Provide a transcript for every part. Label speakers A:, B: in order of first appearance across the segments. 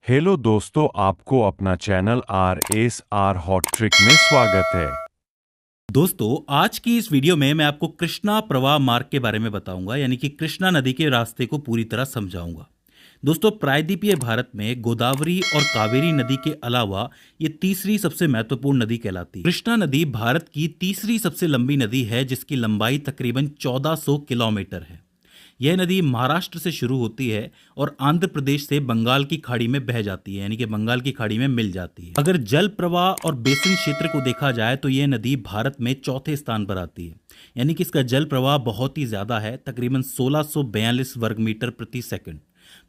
A: Hello दोस्तों, आपको अपना चैनल RSR हॉट ट्रिक में स्वागत है।
B: दोस्तों, आज की इस वीडियो में मैं आपको कृष्णा प्रवाह मार्ग के बारे में बताऊंगा, यानी कि कृष्णा नदी के रास्ते को पूरी तरह समझाऊंगा। दोस्तों, प्रायद्वीपीय भारत में गोदावरी और कावेरी नदी के अलावा ये तीसरी सबसे महत्वपूर्ण नदी कहलाती है। कृष्णा नदी भारत की तीसरी सबसे लंबी नदी है, जिसकी लंबाई तकरीबन 1400 किलोमीटर है। यह नदी महाराष्ट्र से शुरू होती है और आंध्र प्रदेश से बंगाल की खाड़ी में बह जाती है, यानी कि बंगाल की खाड़ी में मिल जाती है। अगर जल प्रवाह और बेसिन क्षेत्र को देखा जाए तो यह नदी भारत में चौथे स्थान पर आती है, यानी कि इसका जल प्रवाह बहुत ही ज्यादा है, तकरीबन 1642 वर्ग मीटर प्रति सेकंड।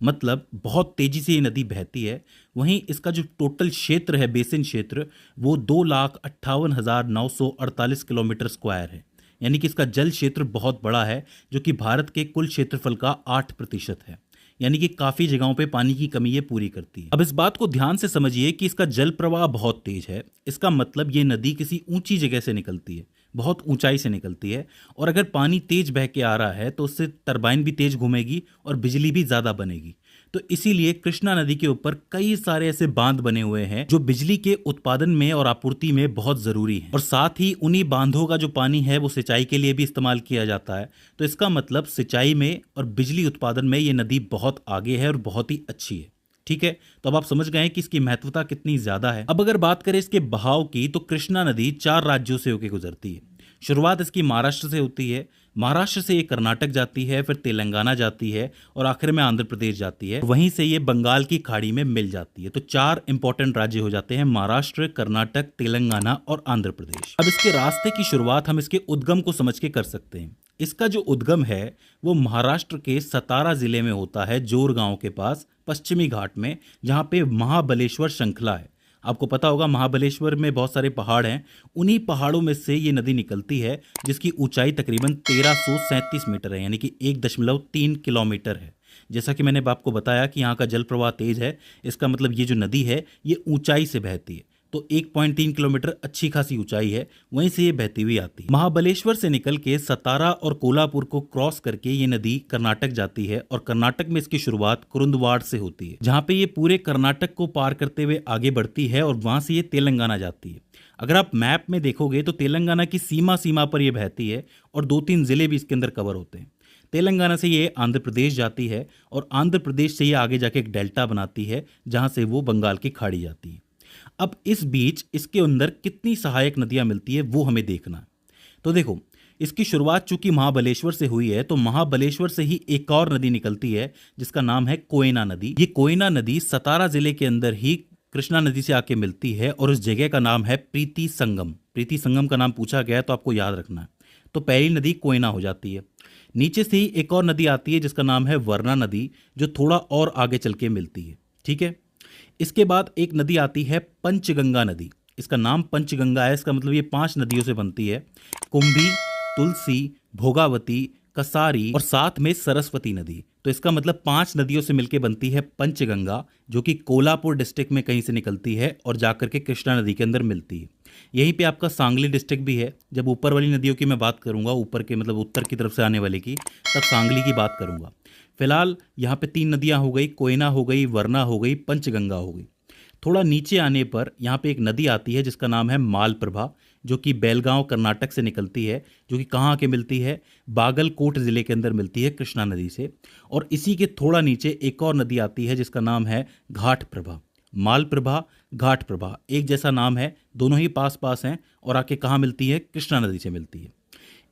B: मतलब बहुत तेजी से ये नदी बहती है। वहीं इसका जो टोटल क्षेत्र है, बेसिन क्षेत्र, वो 2,58,948 किलोमीटर स्क्वायर है, यानी कि इसका जल क्षेत्र बहुत बड़ा है, जो कि भारत के कुल क्षेत्रफल का 8% है। यानी कि काफी जगहों पे पानी की कमी ये पूरी करती है। अब इस बात को ध्यान से समझिए कि इसका जल प्रवाह बहुत तेज है। इसका मतलब ये नदी किसी ऊंची जगह से निकलती है, बहुत ऊंचाई से निकलती है। और अगर पानी तेज बह के आ रहा है तो उससे टरबाइन भी तेज घूमेगी और बिजली भी ज्यादा बनेगी। तो इसीलिए कृष्णा नदी के ऊपर कई सारे ऐसे बांध बने हुए हैं जो बिजली के उत्पादन में और आपूर्ति में बहुत जरूरी है। और साथ ही उन्हीं बांधों का जो पानी है वो सिंचाई के लिए भी इस्तेमाल किया जाता है। तो इसका मतलब सिंचाई में और बिजली उत्पादन में ये नदी बहुत आगे है और बहुत ही अच्छी है। ठीक है, तो अब आप समझ गए हैं कि इसकी महत्वता कितनी ज्यादा है। अब अगर बात करें इसके बहाव की, तो कृष्णा नदी 4 राज्यों से होकर गुजरती है। शुरुआत इसकी महाराष्ट्र से होती है। महाराष्ट्र से ये कर्नाटक जाती है, फिर तेलंगाना जाती है और आखिर में आंध्र प्रदेश जाती है। वहीं से ये बंगाल की खाड़ी में मिल जाती है। तो 4 इंपॉर्टेंट राज्य हो जाते हैं: महाराष्ट्र, कर्नाटक, तेलंगाना और आंध्र प्रदेश। अब इसके रास्ते की शुरुआत हम इसके उद्गम को समझ के कर सकते हैं। इसका जो उद्गम है वो महाराष्ट्र के सतारा जिले में होता है, जोर गांव के पास पश्चिमी घाट में, जहां पे महाबलेश्वर श्रृंखला है। आपको पता होगा महाबलेश्वर में बहुत सारे पहाड़ हैं। उन्हीं पहाड़ों में से ये नदी निकलती है, जिसकी ऊंचाई तकरीबन 1337 मीटर है, यानी कि 1.3 किलोमीटर है। जैसा कि मैंने आपको बताया कि यहाँ का जल प्रवाह तेज है, इसका मतलब ये जो नदी है ये ऊंचाई से बहती है। तो 1.3 किलोमीटर अच्छी खासी ऊंचाई है, वहीं से ये बहती हुई आती है। महाबलेश्वर से निकल के सतारा और कोल्हापुर को क्रॉस करके ये नदी कर्नाटक जाती है और कर्नाटक में इसकी शुरुआत कुरुंदवाड़ से होती है, जहां पे ये पूरे कर्नाटक को पार करते हुए आगे बढ़ती है और वहां से ये तेलंगाना जाती है। अगर आप मैप में देखोगे तो तेलंगाना की सीमा पर ये बहती है और 2-3 जिले भी इसके अंदर कवर होते हैं। तेलंगाना से ये आंध्र प्रदेश जाती है और आंध्र प्रदेश से ये आगे जाके एक डेल्टा बनाती है, जहां से वो बंगाल की खाड़ी जाती है। अब इस बीच इसके अंदर कितनी सहायक नदियां मिलती है वो हमें देखना है। तो देखो, इसकी शुरुआत चूंकि महाबलेश्वर से हुई है, तो महाबलेश्वर से ही एक और नदी निकलती है जिसका नाम है कोयना नदी। ये कोयना नदी सतारा जिले के अंदर ही कृष्णा नदी से आके मिलती है और उस जगह का नाम है प्रीति संगम। प्रीति संगम का नाम पूछा गया है तो आपको याद रखना है। तो पहली नदी कोयना हो जाती है। नीचे से ही एक और नदी आती है जिसका नाम है वरना नदी, जो थोड़ा और आगे चल के मिलती है। ठीक है, इसके बाद एक नदी आती है पंचगंगा नदी। इसका नाम पंचगंगा है, इसका मतलब ये 5 नदियों से बनती है: कुंभी, तुलसी, भोगावती, कसारी और साथ में सरस्वती नदी। तो इसका मतलब 5 नदियों से मिलकर बनती है पंचगंगा, जो कि कोल्हापुर डिस्ट्रिक्ट में कहीं से निकलती है और जाकर के कृष्णा नदी के अंदर मिलती है। यहीं पे आपका सांगली डिस्ट्रिक्ट भी है। जब ऊपर वाली नदियों की मैं बात करूंगा, ऊपर के मतलब उत्तर की तरफ से आने वाले की, तब सांगली की बात करूंगा। फिलहाल यहाँ पे 3 नदियाँ हो गई: कोयना हो गई, वरना हो गई, पंचगंगा हो गई। थोड़ा नीचे आने पर यहाँ पे एक नदी आती है जिसका नाम है मालप्रभा, जो कि बेलगांव कर्नाटक से निकलती है, जो कि कहाँ आके मिलती है? बागलकोट जिले के अंदर मिलती है कृष्णा नदी से। और इसी के थोड़ा नीचे एक और नदी आती है जिसका नाम है घाट प्रभा। मालप्रभा, घाट प्रभा एक जैसा नाम है, दोनों ही पास पास हैं और आके कहाँ मिलती है? कृष्णा नदी से मिलती है।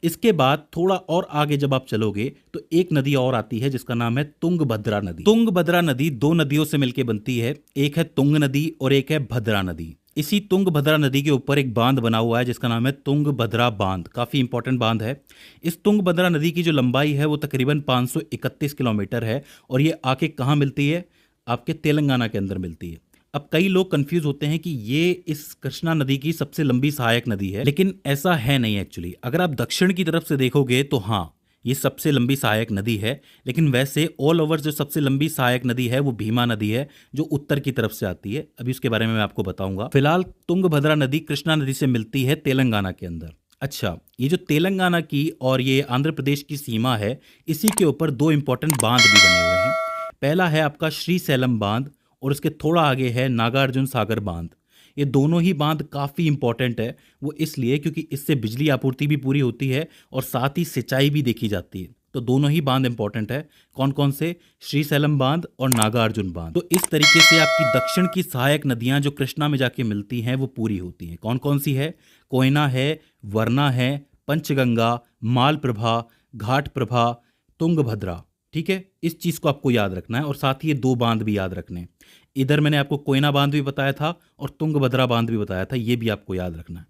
B: इसके बाद थोड़ा और आगे जब आप चलोगे तो एक नदी और आती है जिसका नाम है तुंगभद्रा नदी। तुंगभद्रा नदी 2 नदियों से मिलकर बनती है, एक है तुंग नदी और एक है भद्रा नदी। इसी तुंगभद्रा नदी के ऊपर एक बांध बना हुआ है जिसका नाम है तुंगभद्रा बांध। काफी इंपॉर्टेंट बांध है। इस तुंगभद्रा नदी की जो लंबाई है वो तकरीबन 531 किलोमीटर है और ये आके कहाँ मिलती है? आपके तेलंगाना के अंदर मिलती है। अब कई लोग कंफ्यूज होते हैं कि ये इस कृष्णा नदी की सबसे लंबी सहायक नदी है, लेकिन ऐसा है नहीं एक्चुअली। अगर आप दक्षिण की तरफ से देखोगे तो हाँ, ये सबसे लंबी सहायक नदी है, लेकिन वैसे ऑल ओवर जो सबसे लंबी सहायक नदी है वो भीमा नदी है, जो उत्तर की तरफ से आती है। अभी उसके बारे में मैं आपको बताऊंगा। फिलहाल तुंगभद्रा नदी कृष्णा नदी से मिलती है तेलंगाना के अंदर। अच्छा, ये जो तेलंगाना की और ये आंध्र प्रदेश की सीमा है, इसी के ऊपर 2 इंपॉर्टेंट बांध भी बने हुए हैं। पहला है आपका श्रीशैलम बांध और इसके थोड़ा आगे है नागार्जुन सागर बांध। ये दोनों ही बांध काफ़ी इंपॉर्टेंट है, वो इसलिए क्योंकि इससे बिजली आपूर्ति भी पूरी होती है और साथ ही सिंचाई भी देखी जाती है। तो दोनों ही बांध इंपॉर्टेंट है। कौन कौन से? श्रीशैलम बांध और नागार्जुन बांध। तो इस तरीके से आपकी दक्षिण की सहायक नदियां जो कृष्णा में जाके मिलती हैं वो पूरी होती हैं। कौन कौन सी है? कोयना है, वरना है, पंचगंगा, मालप्रभा, घाटप्रभा, तुंगभद्रा। ठीक है, इस चीज़ को आपको याद रखना है और साथ ही ये दो बांध भी याद रखने हैं। इधर मैंने आपको कोयना बांध भी बताया था और तुंगभद्रा बांध भी बताया था, ये भी आपको याद रखना है।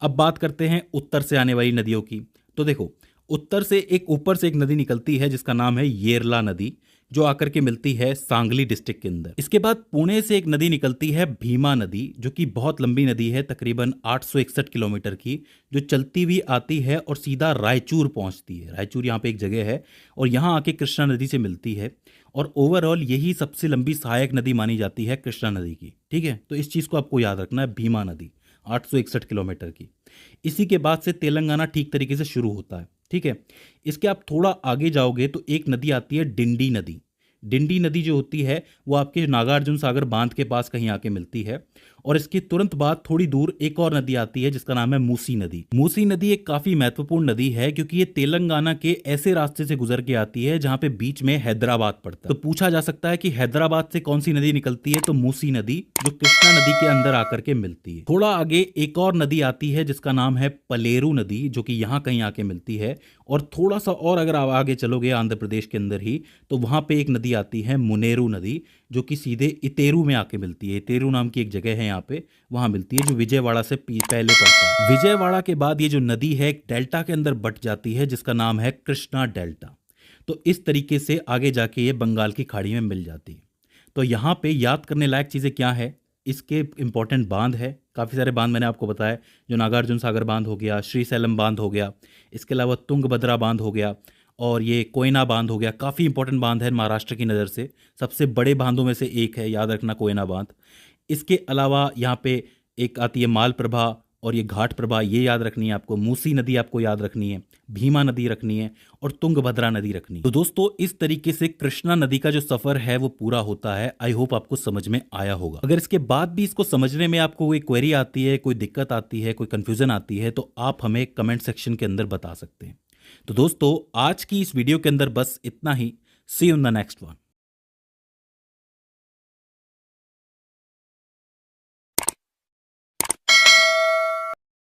B: अब बात करते हैं उत्तर से आने वाली नदियों की। तो देखो, उत्तर से ऊपर से एक नदी निकलती है जिसका नाम है येरला नदी, जो आकर के मिलती है सांगली डिस्ट्रिक्ट के अंदर। इसके बाद पुणे से एक नदी निकलती है भीमा नदी, जो कि बहुत लंबी नदी है, तकरीबन 861 किलोमीटर की, जो चलती हुई आती है और सीधा रायचूर पहुंचती है। रायचूर यहाँ पे एक जगह है और यहाँ आके कृष्णा नदी से मिलती है और ओवरऑल यही सबसे लंबी सहायक नदी मानी जाती है कृष्णा नदी की। ठीक है, तो इस चीज़ को आपको याद रखना है, भीमा नदी 861 किलोमीटर की। इसी के बाद से तेलंगाना ठीक तरीके से शुरू होता है। ठीक है, इसके आप थोड़ा आगे जाओगे तो एक नदी आती है डिंडी नदी। डिंडी नदी जो होती है वो आपके नागार्जुन सागर बांध के पास कहीं आके मिलती है और इसके तुरंत बाद थोड़ी दूर एक और नदी आती है जिसका नाम है मूसी नदी। मूसी नदी एक काफी महत्वपूर्ण नदी है क्योंकि ये तेलंगाना के ऐसे रास्ते से गुजर के आती है जहां पे बीच में हैदराबाद पड़ता है। तो पूछा जा सकता है कि हैदराबाद से कौन सी नदी निकलती है? तो मूसी नदी, जो कृष्णा नदी के अंदर आकर के मिलती है। थोड़ा आगे एक और नदी आती है जिसका नाम है पलेरू नदी, जो कि यहाँ कहीं आके मिलती है। और थोड़ा सा और अगर आप आगे चलोगे आंध्र प्रदेश के अंदर ही, तो वहां पे एक नदी आती है मुनेरू नदी, जो कि सीधे इतेरू में आके मिलती है। इतेरू नाम की एक जगह है यहाँ पे, वहां मिलती है, जो विजयवाड़ा से पहले पड़ता है। विजयवाड़ा के बाद ये जो नदी है एक डेल्टा के अंदर बट जाती है जिसका नाम है कृष्णा डेल्टा। तो इस तरीके से आगे जाके ये बंगाल की खाड़ी में मिल जाती है। तो यहाँ पे याद करने लायक चीज़ें क्या है? इसके इंपॉर्टेंट बांध है, काफ़ी सारे बांध मैंने आपको बताया, जो नागार्जुन सागर बांध हो गया, श्रीशैलम बांध हो गया, इसके अलावा तुंगभद्रा बांध हो गया और ये कोयना बांध हो गया। काफ़ी इंपॉर्टेंट बांध है महाराष्ट्र की नज़र से, सबसे बड़े बांधों में से एक है, याद रखना, कोयना बांध। इसके अलावा यहाँ पे एक आती है मालप्रभा और ये घाटप्रभा, ये याद रखनी है आपको। मूसी नदी आपको याद रखनी है, भीमा नदी रखनी है और तुंगभद्रा नदी रखनी है। तो दोस्तों, इस तरीके से कृष्णा नदी का जो सफर है वो पूरा होता है। आई होप आपको समझ में आया होगा। अगर इसके बाद भी इसको समझने में आपको कोई क्वेरी आती है, कोई दिक्कत आती है, कोई कंफ्यूजन आती है, तो आप हमें कमेंट सेक्शन के अंदर बता सकते हैं। तो दोस्तों, आज की इस वीडियो के अंदर बस इतना ही। See you in the next one.